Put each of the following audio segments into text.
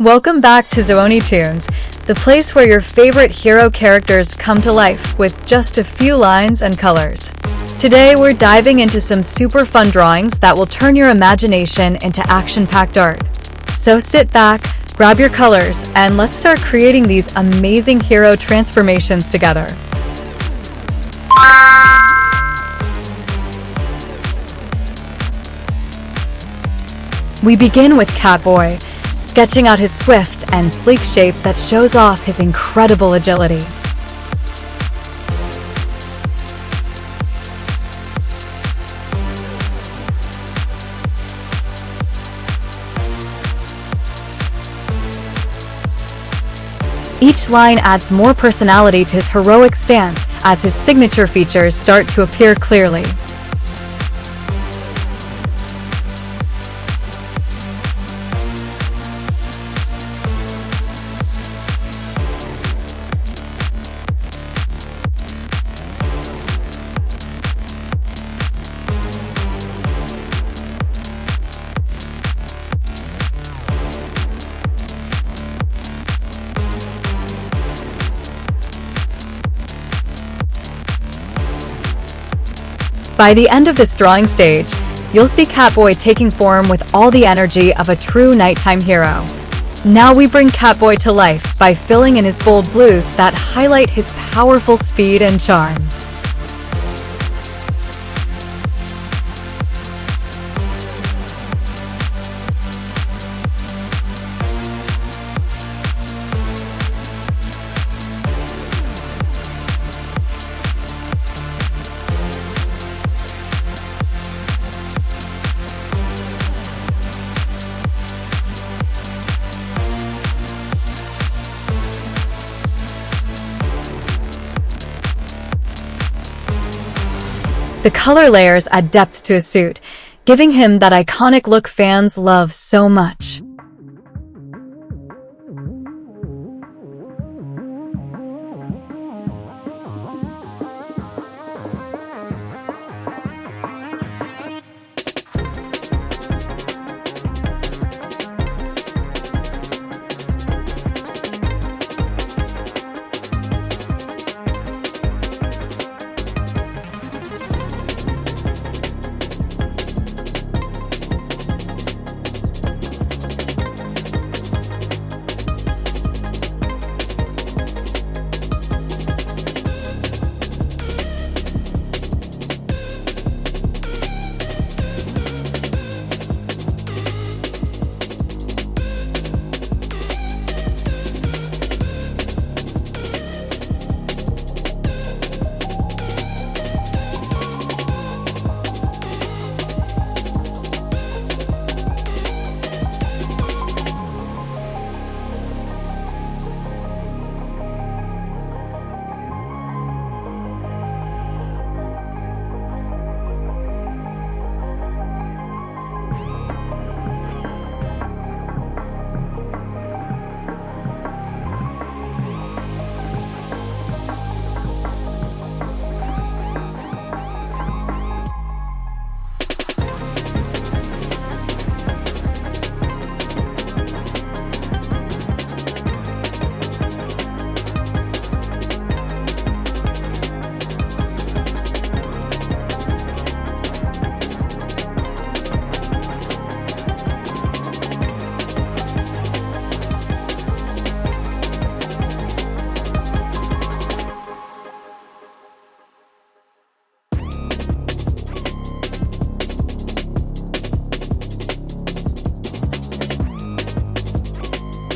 Welcome back to Zoonitoons, the place where your favorite hero characters come to life with just a few lines and colors. Today we're diving into some super fun drawings that will turn your imagination into action-packed art. So sit back, grab your colors, and let's start creating these amazing hero transformations together. We begin with Catboy, sketching out his swift and sleek shape that shows off his incredible agility. Each line adds more personality to his heroic stance as his signature features start to appear clearly. By the end of this drawing stage, you'll see Catboy taking form with all the energy of a true nighttime hero. Now we bring Catboy to life by filling in his bold blues that highlight his powerful speed and charm. The color layers add depth to his suit, giving him that iconic look fans love so much.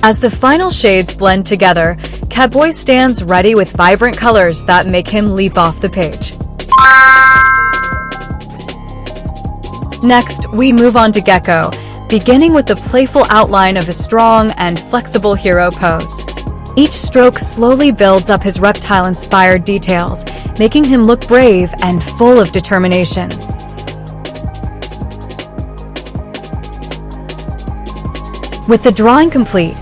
As the final shades blend together, Catboy stands ready with vibrant colors that make him leap off the page. Next, we move on to Gekko, beginning with the playful outline of a strong and flexible hero pose. Each stroke slowly builds up his reptile-inspired details, making him look brave and full of determination. With the drawing complete,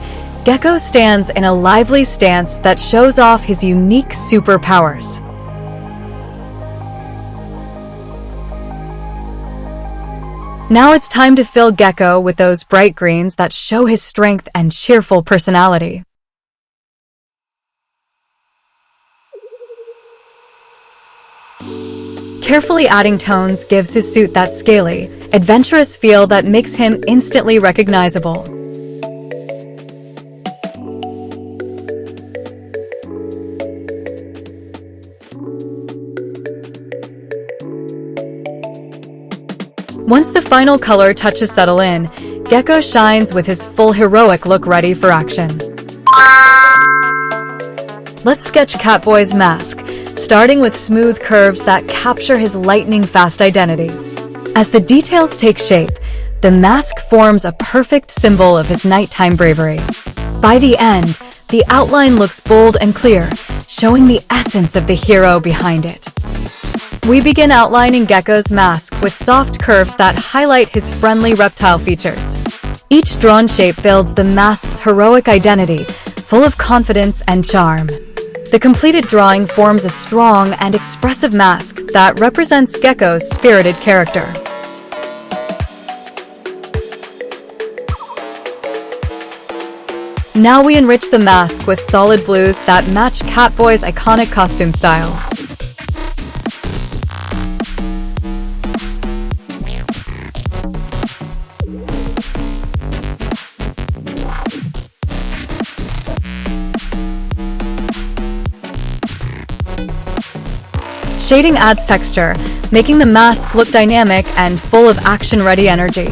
Gekko stands in a lively stance that shows off his unique superpowers. Now it's time to fill Gekko with those bright greens that show his strength and cheerful personality. Carefully adding tones gives his suit that scaly, adventurous feel that makes him instantly recognizable. Once the final color touches settle in, Gekko shines with his full heroic look ready for action. Let's sketch Catboy's mask, starting with smooth curves that capture his lightning-fast identity. As the details take shape, the mask forms a perfect symbol of his nighttime bravery. By the end, the outline looks bold and clear, showing the essence of the hero behind it. We begin outlining Gekko's mask with soft curves that highlight his friendly reptile features. Each drawn shape builds the mask's heroic identity, full of confidence and charm. The completed drawing forms a strong and expressive mask that represents Gekko's spirited character. Now we enrich the mask with solid blues that match Catboy's iconic costume style. Shading adds texture, making the mask look dynamic and full of action-ready energy.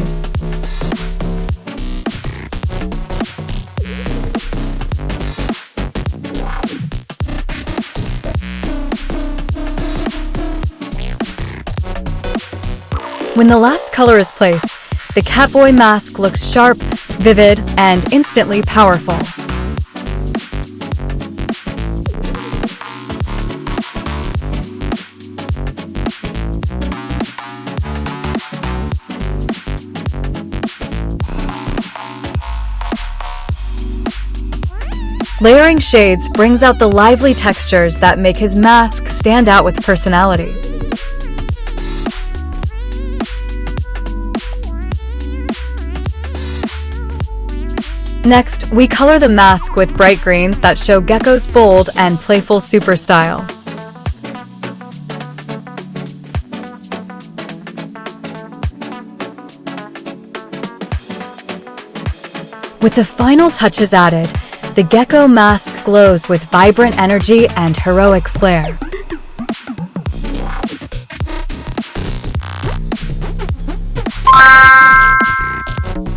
When the last color is placed, the Catboy mask looks sharp, vivid, and instantly powerful. Layering shades brings out the lively textures that make his mask stand out with personality. Next, we color the mask with bright greens that show Gekko's bold and playful super style. With the final touches added, the Gekko mask glows with vibrant energy and heroic flair.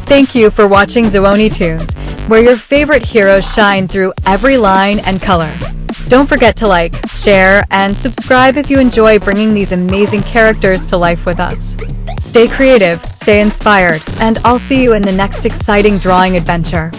Thank you for watching Zoonitoons, where your favorite heroes shine through every line and color. Don't forget to like, share, and subscribe if you enjoy bringing these amazing characters to life with us. Stay creative, stay inspired, and I'll see you in the next exciting drawing adventure.